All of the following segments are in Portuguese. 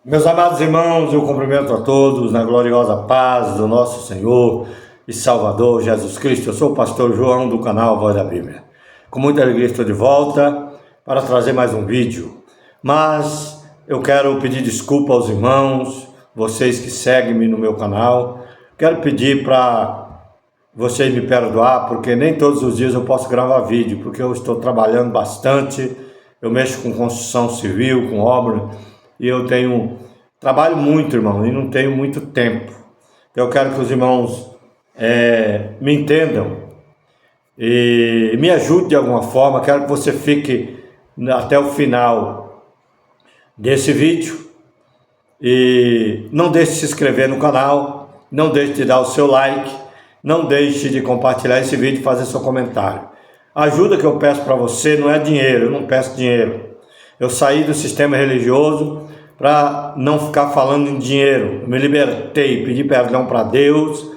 Meus amados irmãos, eu cumprimento a todos na gloriosa paz do nosso Senhor e Salvador Jesus Cristo. Eu sou o pastor João do canal Voz da Bíblia. Com muita alegria estou de volta para trazer mais um vídeo. Mas eu quero pedir desculpa aos irmãos, vocês que seguem-me no meu canal. Quero pedir para vocês me perdoar, porque nem todos os dias eu posso gravar vídeo, porque eu estou trabalhando bastante. Eu mexo com construção civil, com obra, e eu trabalho muito, irmão, e não tenho muito tempo. Eu quero que os irmãos me entendam e me ajudem de alguma forma. Quero que você fique até o final desse vídeo e não deixe de se inscrever no canal, não deixe de dar o seu like, não deixe de compartilhar esse vídeo e fazer seu comentário. A ajuda que eu peço para você não é dinheiro, eu não peço dinheiro. Eu saí do sistema religioso para não ficar falando em dinheiro. Eu me libertei, pedi perdão para Deus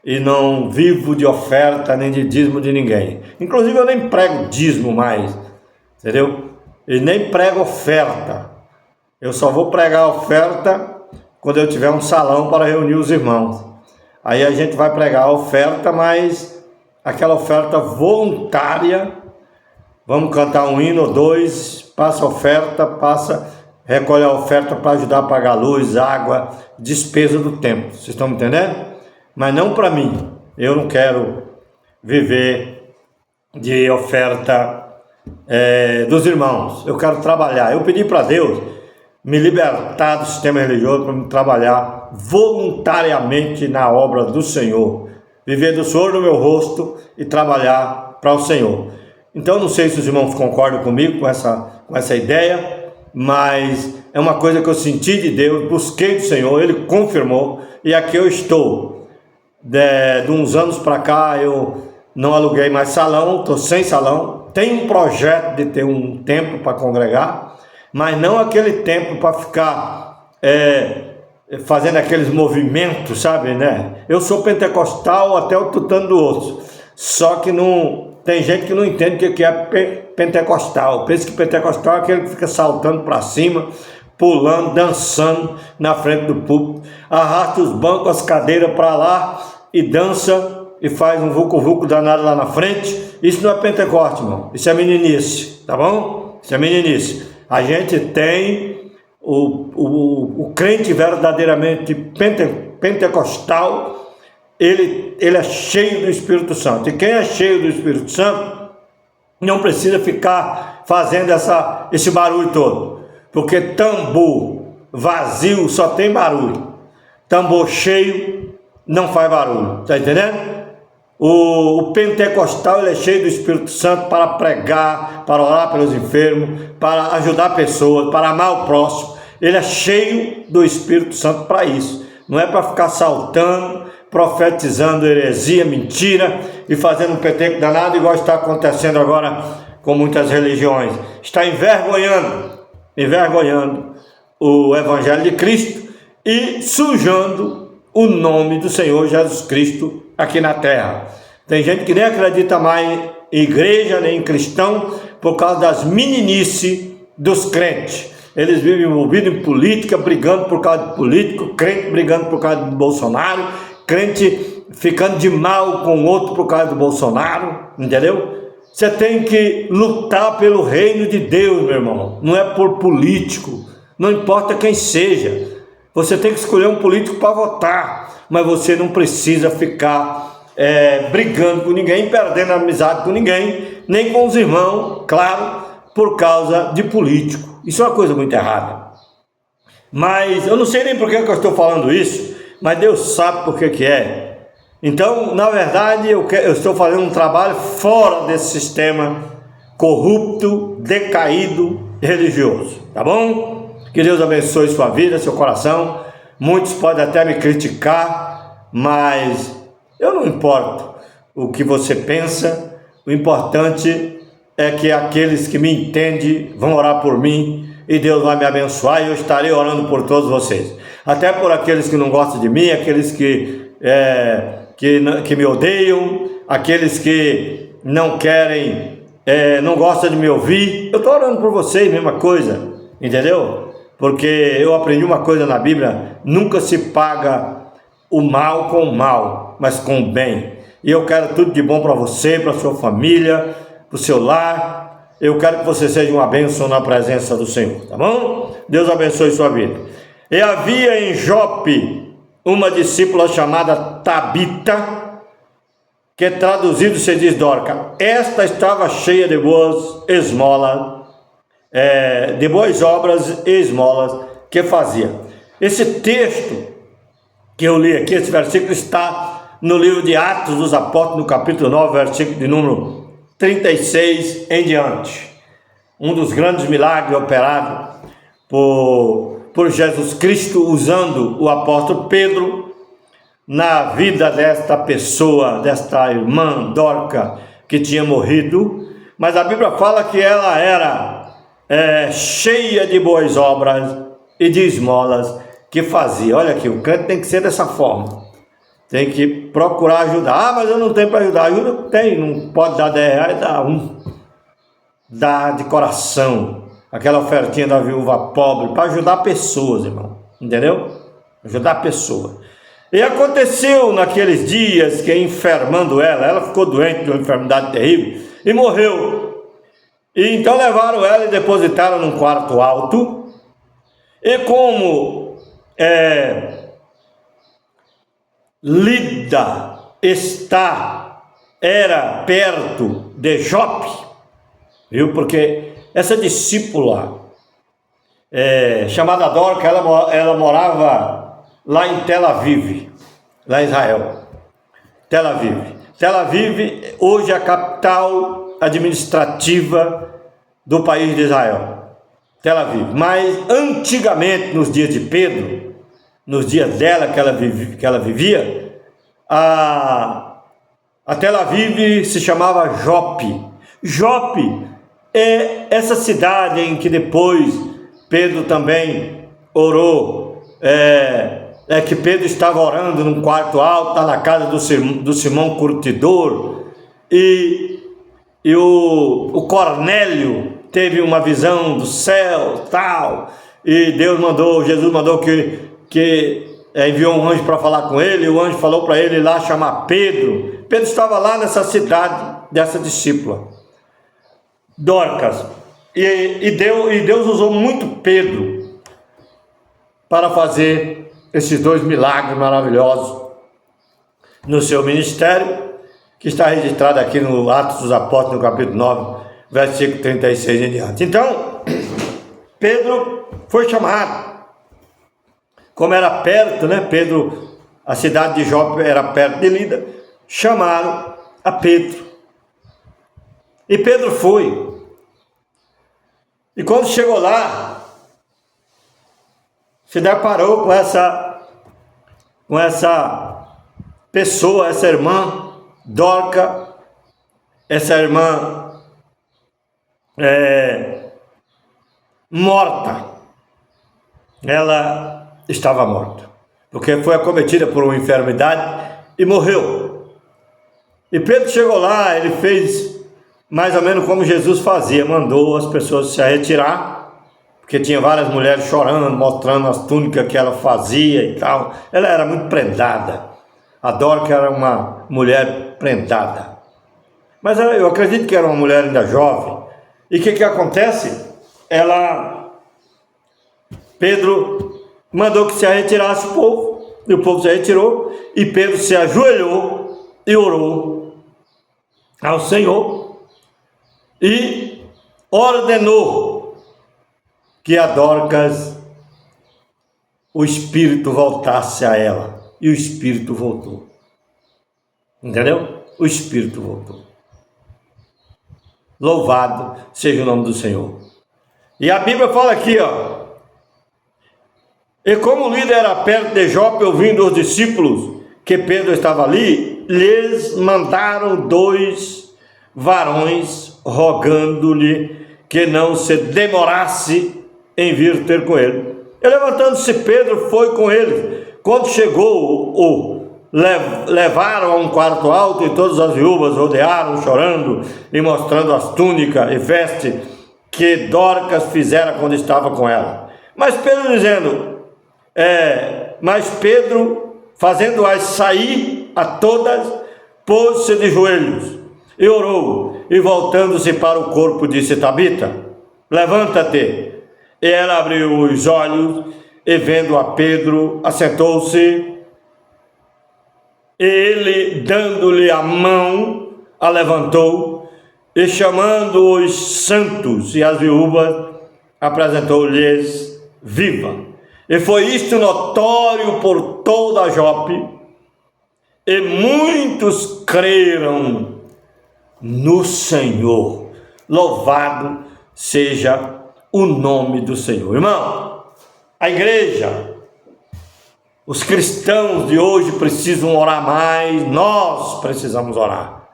e não vivo de oferta nem de dízimo de ninguém. Inclusive eu nem prego dízimo mais, entendeu? E nem prego oferta. Eu só vou pregar oferta quando eu tiver um salão para reunir os irmãos. Aí a gente vai pregar a oferta, mas aquela oferta voluntária. Vamos cantar um hino ou dois, passa a oferta, recolhe a oferta para ajudar a pagar luz, água, despesa do templo. Vocês estão me entendendo? Mas não para mim. Eu não quero viver de oferta dos irmãos. Eu quero trabalhar. Eu pedi para Deus me libertar do sistema religioso para me trabalhar voluntariamente na obra do Senhor. Viver do suor no meu rosto e trabalhar para o Senhor. Então, não sei se os irmãos concordam comigo com essa ideia, mas é uma coisa que eu senti de Deus, busquei do Senhor, Ele confirmou, e aqui eu estou. De uns anos para cá, eu não aluguei mais salão, estou sem salão. Tenho um projeto de ter um templo para congregar, mas não aquele templo para ficar fazendo aqueles movimentos, sabe, né? Eu sou pentecostal até o tutano do osso, só que não... Tem gente que não entende o que é pentecostal. Pensa que pentecostal é aquele que fica saltando para cima, pulando, dançando na frente do púlpito, arrasta os bancos, as cadeiras para lá e dança e faz um vucu-vucu danado lá na frente. Isso não é Pentecoste, irmão. Isso é meninice, tá bom? Isso é meninice. A gente tem o crente verdadeiramente pentecostal. Ele é cheio do Espírito Santo. E quem é cheio do Espírito Santo não precisa ficar fazendo esse barulho todo. Porque tambor vazio só tem barulho. Tambor cheio não faz barulho. Está entendendo? O pentecostal ele é cheio do Espírito Santo para pregar, para orar pelos enfermos, para ajudar pessoas, para amar o próximo. Ele é cheio do Espírito Santo para isso. Não é para ficar saltando, profetizando heresia, mentira e fazendo um peteco danado, igual está acontecendo agora com muitas religiões. Está envergonhando o Evangelho de Cristo e sujando o nome do Senhor Jesus Cristo aqui na terra. Tem gente que nem acredita mais em igreja, nem em cristão, por causa das meninices dos crentes. Eles vivem envolvidos em política, brigando por causa de político, crente brigando por causa de Bolsonaro, crente ficando de mal com o outro por causa do Bolsonaro, entendeu? Você tem que lutar pelo reino de Deus, meu irmão. Não é por político, não importa quem seja. Você tem que escolher um político para votar, mas você não precisa ficar brigando com ninguém, perdendo amizade com ninguém, nem com os irmãos, claro, por causa de político. Isso é uma coisa muito errada. Mas eu não sei nem por que eu estou falando isso, mas Deus sabe por que é. Então, na verdade, eu estou fazendo um trabalho fora desse sistema corrupto, decaído, religioso, tá bom? Que Deus abençoe sua vida, seu coração. Muitos podem até me criticar, mas eu não importo o que você pensa. O importante é que aqueles que me entendem vão orar por mim e Deus vai me abençoar e eu estarei orando por todos vocês. Até por aqueles que não gostam de mim, aqueles que me odeiam, aqueles que não querem, não gostam de me ouvir. Eu estou orando por vocês, mesma coisa, entendeu? porque eu aprendi uma coisa na Bíblia: nunca se paga o mal com o mal, mas com o bem. E eu quero tudo de bom para você, para sua família, para o seu lar. Eu quero que você seja uma bênção na presença do Senhor, tá bom? Deus abençoe sua vida. E havia em Jope uma discípula chamada Tabita, que traduzido se diz Dorca. Esta estava cheia de boas esmolas, de boas obras e esmolas que fazia. Esse texto que eu li aqui, esse versículo está no livro de Atos dos Apóstolos, no capítulo 9, versículo de número 36 em diante. Um dos grandes milagres operados por Jesus Cristo, usando o apóstolo Pedro na vida desta pessoa, desta irmã Dorca, que tinha morrido. Mas a Bíblia fala que ela era cheia de boas obras e de esmolas que fazia. Olha aqui, o crente tem que ser dessa forma, tem que procurar ajudar. Ah, mas eu não tenho para ajudar. Ajuda tem, não pode dar 10 reais, dá um. Dá de coração, aquela ofertinha da viúva pobre, para ajudar pessoas, irmão, entendeu? Ajudar pessoas. E aconteceu naqueles dias que, enfermando ela ficou doente de uma enfermidade terrível e morreu. E então levaram ela e depositaram num quarto alto. E como Lida era perto de Jope, viu? Porque essa discípula chamada Dorca, ela morava lá em Tel Aviv, lá em Israel. Tel Aviv hoje é a capital administrativa do país de Israel. Tel Aviv. Mas antigamente, nos dias de Pedro, nos dias dela que ela vivia, a Tel Aviv se chamava Jope. Jope é essa cidade em que depois Pedro também orou, que Pedro estava orando num quarto alto, está na casa do Simão Curtidor, e o Cornélio teve uma visão do céu, tal, e Jesus mandou que enviou um anjo para falar com ele, e o anjo falou para ele ir lá chamar Pedro. Pedro estava lá nessa cidade dessa discípula, Dorcas, e Deus usou muito Pedro para fazer esses dois milagres maravilhosos no seu ministério, que está registrado aqui no Atos dos Apóstolos, no capítulo 9, versículo 36 em diante. Então, Pedro foi chamado. Como era perto, né? A cidade de Jope era perto de Lida, chamaram a Pedro. E Pedro foi. E quando chegou lá, se deparou com essa pessoa, essa irmã Dorca, essa irmã morta. Ela estava morta, porque foi acometida por uma enfermidade e morreu. E Pedro chegou lá, ele fez mais ou menos como Jesus fazia, mandou as pessoas se retirar, porque tinha várias mulheres chorando, mostrando as túnicas que ela fazia e tal. Ela era muito prendada. A Dorca era uma mulher prendada, mas eu acredito que era uma mulher ainda jovem. E o que acontece? Pedro mandou que se retirasse o povo, e o povo se retirou, e Pedro se ajoelhou e orou ao Senhor, e ordenou que a Dorcas, o espírito voltasse a ela, e o espírito voltou. Entendeu? O espírito voltou. Louvado seja o nome do Senhor. E a Bíblia fala aqui, ó: e como o líder era perto de Jope, ouvindo os discípulos que Pedro estava ali, lhes mandaram 2 varões, rogando-lhe que não se demorasse em vir ter com ele. E levantando-se Pedro foi com eles. Quando chegou, levaram a um quarto alto, e todas as viúvas rodearam, chorando e mostrando as túnicas e vestes que Dorcas fizera quando estava com ela. Mas Pedro dizendo, mas Pedro, fazendo-as sair a todas, pôs-se de joelhos e orou, e voltando-se para o corpo disse: Tabita, levanta-te. E ela abriu os olhos, e vendo a Pedro, assentou-se. Ele, dando-lhe a mão, a levantou, e chamando os santos e as viúvas, apresentou-lhes viva. E foi isto notório por toda a Jope, e muitos creram no Senhor. Louvado seja o nome do Senhor. Irmão, a igreja, os cristãos de hoje precisam orar mais, nós precisamos orar.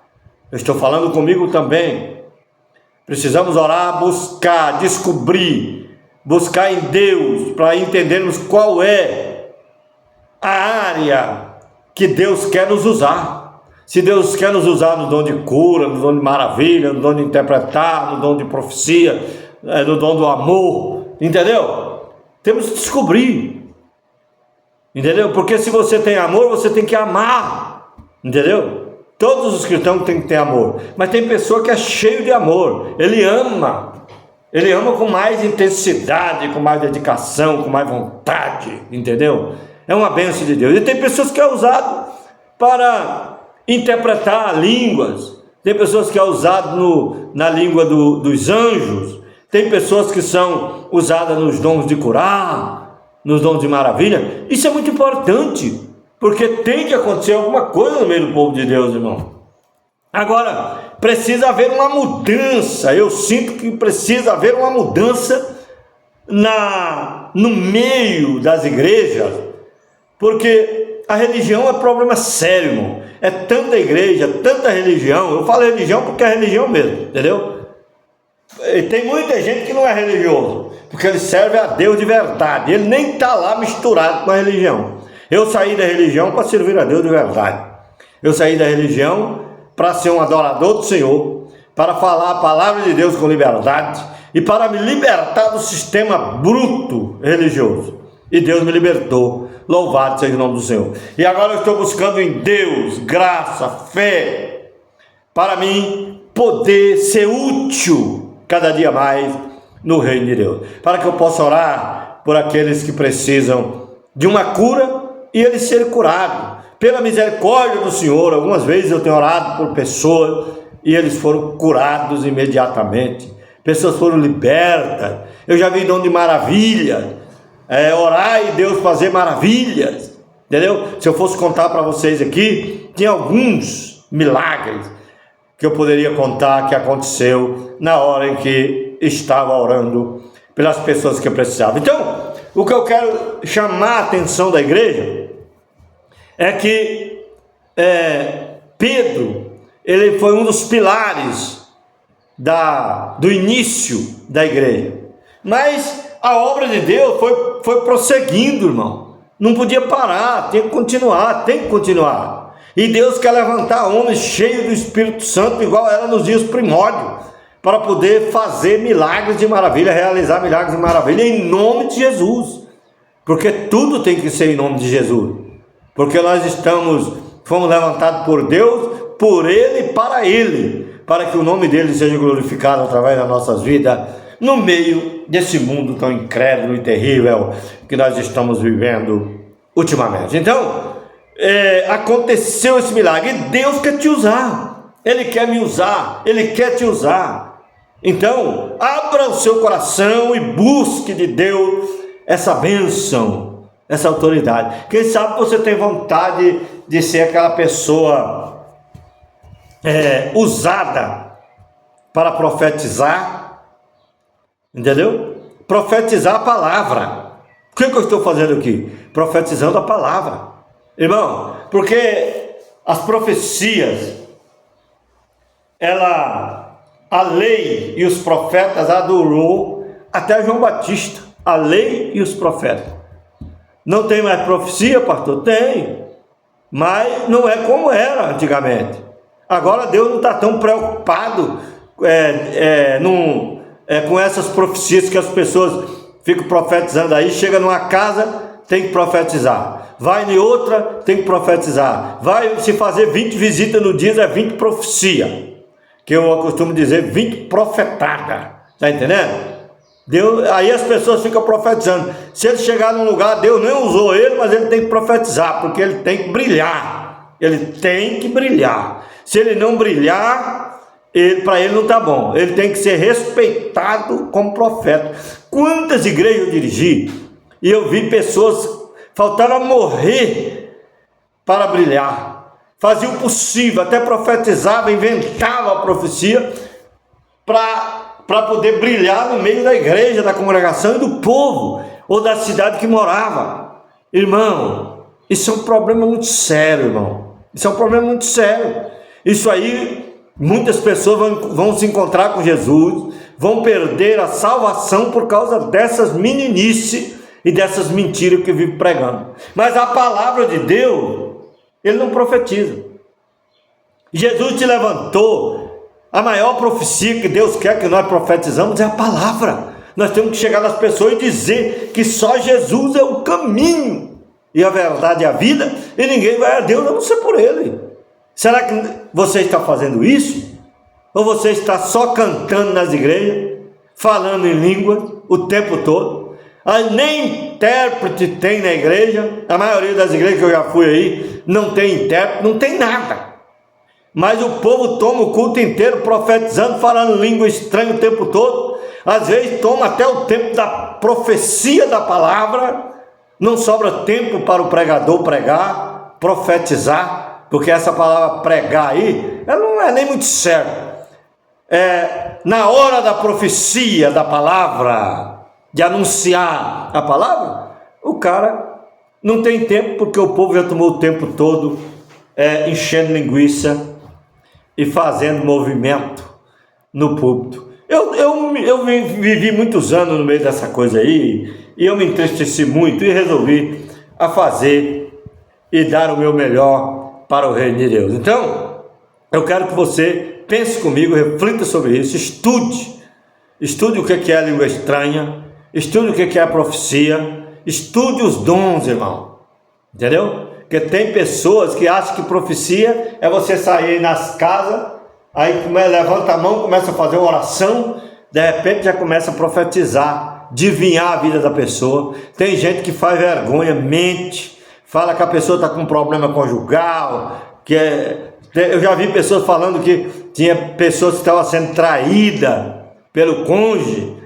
Eu estou falando comigo também. Precisamos orar, buscar, descobrir, buscar em Deus, para entendermos qual é a área que Deus quer nos usar. Se Deus quer nos usar no dom de cura, no dom de maravilha, no dom de interpretar, no dom de profecia, no dom do amor, entendeu? Temos que descobrir, entendeu? Porque se você tem amor, você tem que amar, entendeu? Todos os cristãos têm que ter amor, mas tem pessoa que é cheio de amor, ele ama com mais intensidade, com mais dedicação, com mais vontade, entendeu? É uma bênção de Deus. E tem pessoas que é usado para interpretar línguas, tem pessoas que é usado na língua dos anjos, tem pessoas que são usadas nos dons de curar, nos dons de maravilha. Isso é muito importante, porque tem que acontecer alguma coisa no meio do povo de Deus, irmão. Agora, precisa haver uma mudança. Eu sinto que precisa haver uma mudança no meio das igrejas, porque a religião é problema sério, irmão. É tanta igreja, tanta religião. Eu falo religião porque é religião mesmo, entendeu? E tem muita gente que não é religioso, porque ele serve a Deus de verdade, ele nem está lá misturado com a religião. Eu saí da religião para servir a Deus de verdade. Eu saí da religião para ser um adorador do Senhor, para falar a palavra de Deus com liberdade e para me libertar do sistema bruto religioso. E Deus me libertou. Louvado seja o nome do Senhor. E agora eu estou buscando em Deus graça, fé, para mim poder ser útil cada dia mais no reino de Deus, para que eu possa orar por aqueles que precisam de uma cura e eles serem curados pela misericórdia do Senhor. Algumas vezes eu tenho orado por pessoas e eles foram curados imediatamente, pessoas foram libertas. Eu já vi dom de maravilha, orar e Deus fazer maravilhas, entendeu? Se eu fosse contar para vocês aqui, tem alguns milagres que eu poderia contar que aconteceu na hora em que estava orando pelas pessoas que precisavam. Então, o que eu quero chamar a atenção da igreja é que Pedro, ele foi um dos pilares do início da igreja, mas a obra de Deus foi prosseguindo, irmão. Não podia parar, tem que continuar. E Deus quer levantar homens cheios do Espírito Santo, igual era nos dias primórdios, para poder fazer milagres de maravilha, realizar milagres de maravilha em nome de Jesus. Porque tudo tem que ser em nome de Jesus. Porque nós fomos levantados por Deus, por Ele e para que o nome dele seja glorificado através das nossas vidas, no meio desse mundo tão incrédulo e terrível que nós estamos vivendo ultimamente. Então, aconteceu esse milagre, e Deus quer te usar, Ele quer me usar, Ele quer te usar. Então, abra o seu coração e busque de Deus essa bênção, essa autoridade. Quem sabe você tem vontade de ser aquela pessoa usada para profetizar, entendeu? Profetizar a palavra. O que eu estou fazendo aqui? Profetizando a palavra, irmão, porque as profecias, a lei e os profetas adorou até João Batista. A lei e os profetas. Não tem mais profecia, pastor? Tem, mas não é como era antigamente. Agora Deus não está tão preocupado com essas profecias que as pessoas fica profetizando aí, chega numa casa, tem que profetizar. Vai em outra, tem que profetizar. Vai se fazer 20 visitas no dia, é 20 profecia. Que eu costumo dizer 20 profetada. Está entendendo? Deus, aí as pessoas ficam profetizando. Se ele chegar num lugar, Deus nem usou ele, mas ele tem que profetizar, porque ele tem que brilhar. Ele tem que brilhar. Se ele não brilhar, para ele não está bom. Ele tem que ser respeitado como profeta. Quantas igrejas eu dirigi e eu vi pessoas faltaram a morrer para brilhar. Fazia o possível, até profetizava, inventava a profecia para poder brilhar no meio da igreja, da congregação e do povo, ou da cidade que morava. Irmão, isso é um problema muito sério, irmão. Isso é um problema muito sério. Isso aí, muitas pessoas vão se encontrar com Jesus, vão perder a salvação por causa dessas meninices e dessas mentiras que vive pregando. Mas a palavra de Deus, ele não profetiza. Jesus te levantou. A maior profecia que Deus quer que nós profetizamos é a palavra. Nós temos que chegar nas pessoas e dizer que só Jesus é o caminho e a verdade e a vida, e ninguém vai a Deus a não ser por ele. Será que você está fazendo isso? Ou você está só cantando nas igrejas, falando em língua o tempo todo? Nem intérprete tem na igreja. A maioria das igrejas que eu já fui aí não tem intérprete, não tem nada. Mas o povo toma o culto inteiro profetizando, falando língua estranha o tempo todo. Às vezes toma até o tempo da profecia da palavra. Não sobra tempo para o pregador pregar, profetizar, porque essa palavra pregar aí, ela não é nem muito certa. Na hora da profecia da palavra, de anunciar a palavra, o cara não tem tempo, porque o povo já tomou o tempo todo enchendo linguiça e fazendo movimento no púlpito. Eu vivi muitos anos no meio dessa coisa aí, e eu me entristeci muito e resolvi a fazer e dar o meu melhor para o reino de Deus. Então, eu quero que você pense comigo, reflita sobre isso, estude o que é a língua estranha, estude o que é a profecia, estude os dons, irmão, entendeu? Porque tem pessoas que acham que profecia é você sair nas casas, aí levanta a mão, começa a fazer uma oração, de repente já começa a profetizar, adivinhar a vida da pessoa. Tem gente que faz vergonha, mente, fala que a pessoa está com um problema conjugal, eu já vi pessoas falando que tinha pessoas que estavam sendo traídas pelo cônjuge,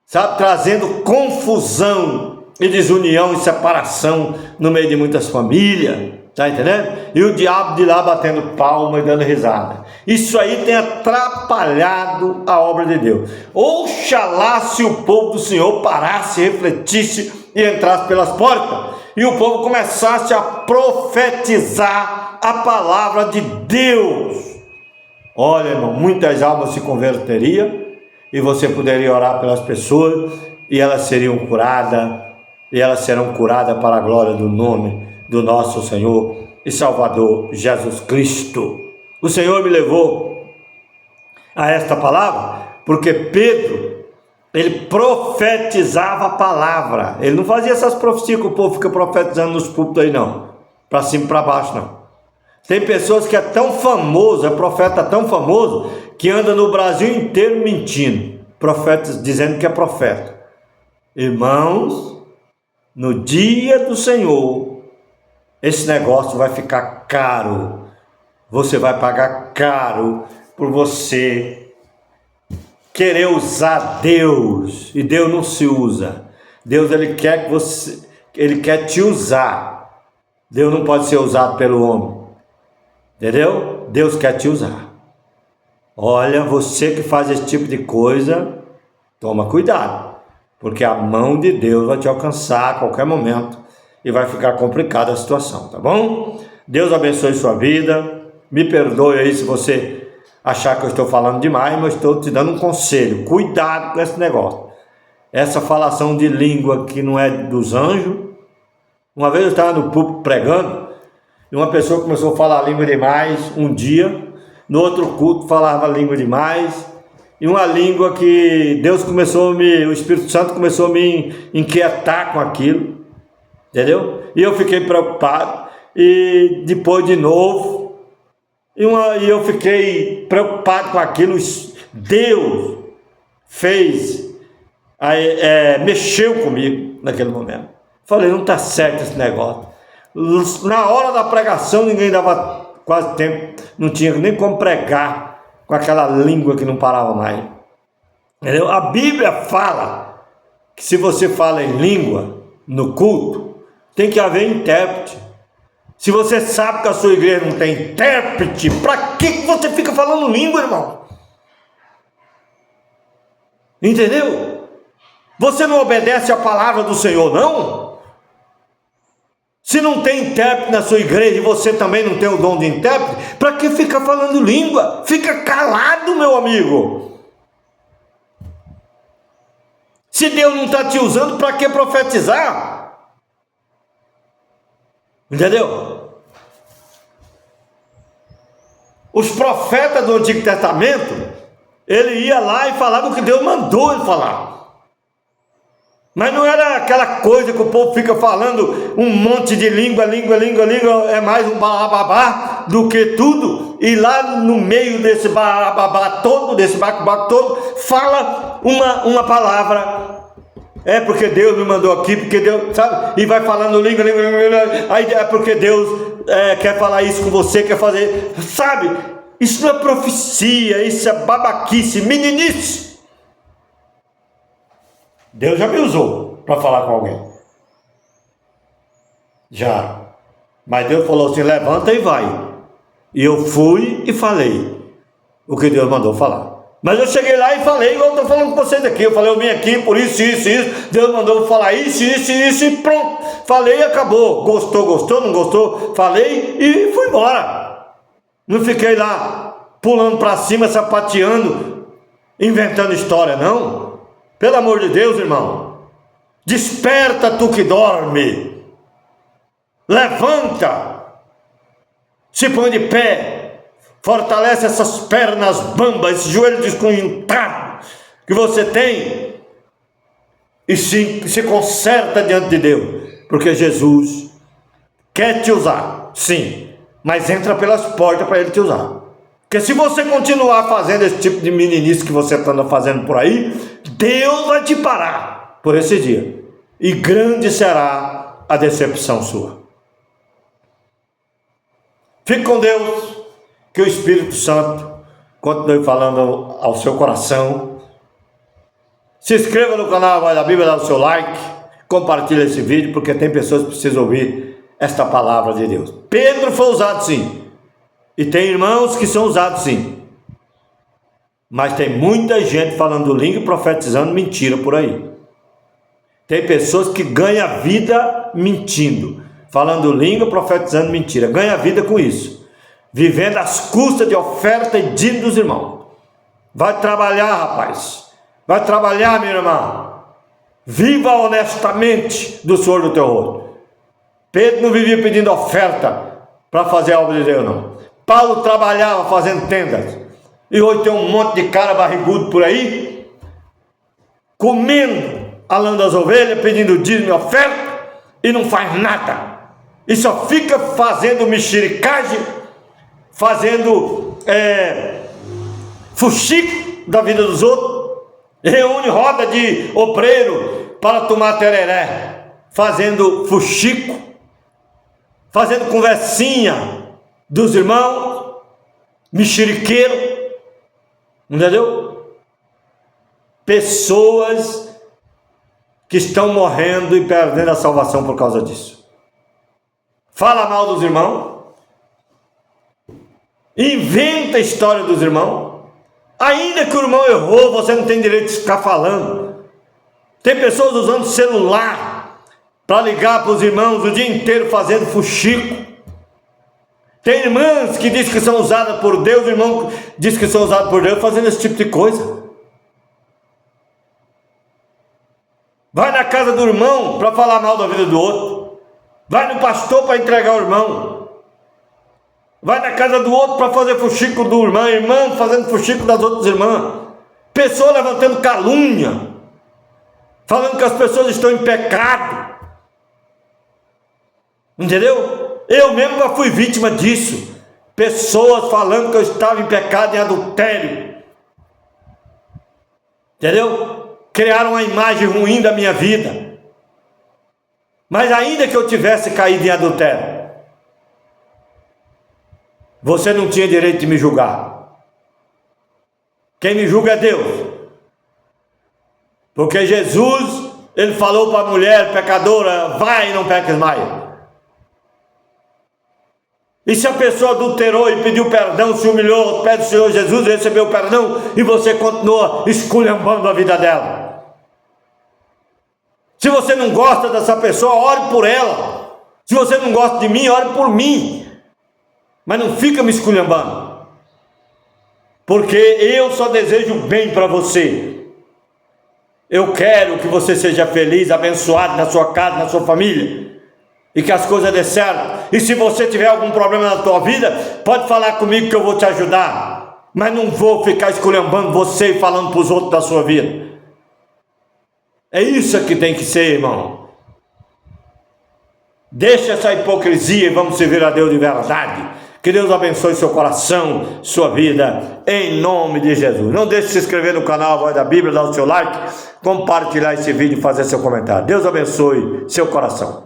sabe, trazendo confusão e desunião e separação no meio de muitas famílias, tá entendendo? E o diabo de lá batendo palma e dando risada. Isso aí tem atrapalhado a obra de Deus. Oxalá se o povo do Senhor parasse, refletisse e entrasse pelas portas, e o povo começasse a profetizar a palavra de Deus. Olha, irmão, muitas almas se converteriam, e você poderia orar pelas pessoas, e elas seriam curadas, e elas serão curadas para a glória do nome do nosso Senhor e Salvador Jesus Cristo. O Senhor me levou a esta palavra porque Pedro, ele profetizava a palavra. Ele não fazia essas profecias que o povo fica profetizando nos púlpitos aí não, para cima e para baixo não. Tem pessoas que é tão famoso, é profeta tão famoso, que anda no Brasil inteiro mentindo, profetas dizendo que é profeta. Irmãos, no dia do Senhor, esse negócio vai ficar caro. Você vai pagar caro por você querer usar Deus. E Deus não se usa. Deus, ele quer te usar. Deus não pode ser usado pelo homem. Entendeu? Deus quer te usar. Olha, você que faz esse tipo de coisa, toma cuidado. Porque a mão de Deus vai te alcançar a qualquer momento e vai ficar complicada a situação, tá bom? Deus abençoe sua vida. Me perdoe aí se você achar que eu estou falando demais, mas estou te dando um conselho. Cuidado com esse negócio. Essa falação de língua que não é dos anjos. Uma vez eu estava no púlpito pregando e uma pessoa começou a falar língua demais um dia. No outro culto falava língua demais. e uma língua que o Espírito Santo começou a me inquietar com aquilo, entendeu? E eu fiquei preocupado, e depois de novo, e eu fiquei preocupado com aquilo. Deus mexeu comigo naquele momento. Falei, não está certo esse negócio. Na hora da pregação, ninguém dava quase tempo, não tinha nem como pregar com aquela língua que não parava mais. Entendeu? A Bíblia fala que se você fala em língua no culto, tem que haver intérprete. Se você sabe que a sua igreja não tem intérprete, para que você fica falando língua, irmão? Entendeu? Você não obedece a palavra do Senhor, não? Se não tem intérprete na sua igreja e você também não tem o dom de intérprete, para que ficar falando língua? Fica calado, meu amigo. Se Deus não está te usando, para que profetizar? Entendeu? Os profetas do Antigo Testamento, ele ia lá e falava o que Deus mandou ele falar. Mas não era aquela coisa que o povo fica falando um monte de língua, é mais um babá do que tudo. E lá no meio desse babá todo, desse baco todo, fala uma palavra. É porque Deus me mandou aqui, porque Deus, sabe? E vai falando língua, aí é porque Deus quer falar isso com você, quer fazer, sabe? Isso não é profecia, isso é babaquice, meninice. Deus já me usou para falar com alguém. Já. Mas Deus falou assim, levanta e vai. E eu fui e falei o que Deus mandou falar. Mas eu cheguei lá e falei, igual eu estou falando com vocês aqui. Eu falei, eu vim aqui por isso. Deus mandou falar isso e pronto. Falei e acabou. Gostou, não gostou? Falei e fui embora. Não fiquei lá pulando para cima, sapateando, inventando história, não. Pelo amor de Deus, irmão. Desperta tu que dorme. Levanta. Se põe de pé. Fortalece essas pernas bambas, esse joelho desconjuntado que você tem. E se conserta diante de Deus. Porque Jesus quer te usar, sim. Mas entra pelas portas para Ele te usar. Porque se você continuar fazendo esse tipo de meninice que você anda fazendo por aí, Deus vai te parar por esse dia. E grande será a decepção sua. Fique com Deus. Que o Espírito Santo continue falando ao seu coração. Se inscreva no canal Voz da Bíblia, dá o seu like, compartilhe esse vídeo, porque tem pessoas que precisam ouvir esta palavra de Deus. Pedro foi usado sim, e tem irmãos que são usados sim, mas tem muita gente falando língua e profetizando mentira por aí. Tem pessoas que ganham vida mentindo, falando língua, profetizando mentira, ganha vida com isso, vivendo às custas de oferta e dízimo dos irmãos. Vai trabalhar, rapaz. Vai trabalhar, minha irmã. Viva honestamente do suor do teu rosto. Pedro não vivia pedindo oferta para fazer a obra de Deus, não. Paulo trabalhava fazendo tendas. E hoje tem um monte de cara barrigudo por aí, comendo a lã das ovelhas, pedindo dízimo e oferta, e não faz nada. E só fica fazendo mexericagem, fazendo fuxico da vida dos outros, reúne roda de obreiro para tomar tereré, fazendo fuxico, fazendo conversinha dos irmãos, mexeriqueiro, entendeu? Pessoas que estão morrendo e perdendo a salvação por causa disso. Fala mal dos irmãos, inventa a história dos irmãos. Ainda que o irmão errou, você não tem direito de ficar falando. Tem pessoas usando celular para ligar para os irmãos o dia inteiro fazendo fuxico. Tem irmãs que dizem que são usadas por Deus, irmão diz que são usados por Deus fazendo esse tipo de coisa. Vai na casa do irmão para falar mal da vida do outro. Vai no pastor para entregar o irmão. Vai na casa do outro para fazer fuxico do irmão, irmã fazendo fuxico das outras irmãs. pessoa levantando calúnia, falando que as pessoas estão em pecado. Entendeu? Eu mesmo já fui vítima disso. Pessoas falando que eu estava em pecado, em adultério. Entendeu? Criaram uma imagem ruim da minha vida. Mas ainda que eu tivesse caído em adultério, você não tinha direito de me julgar. Quem me julga é Deus. Porque Jesus, ele falou para a mulher pecadora: vai e não peques mais. E se a pessoa adulterou e pediu perdão, se humilhou aos pés do Senhor Jesus, recebeu perdão, e você continua esculhambando a vida dela. Se você não gosta dessa pessoa, ore por ela. Se você não gosta de mim, ore por mim. Mas não fica me esculhambando. Porque eu só desejo bem para você. Eu quero que você seja feliz, abençoado na sua casa, na sua família. E que as coisas dê certo. E se você tiver algum problema na tua vida, pode falar comigo que eu vou te ajudar. Mas não vou ficar esculhambando você e falando para os outros da sua vida. É isso que tem que ser, irmão. Deixa essa hipocrisia e vamos servir a Deus de verdade. Que Deus abençoe seu coração, sua vida, em nome de Jesus. Não deixe de se inscrever no canal Voz da Bíblia, dar o seu like, compartilhar esse vídeo e fazer seu comentário. Deus abençoe seu coração.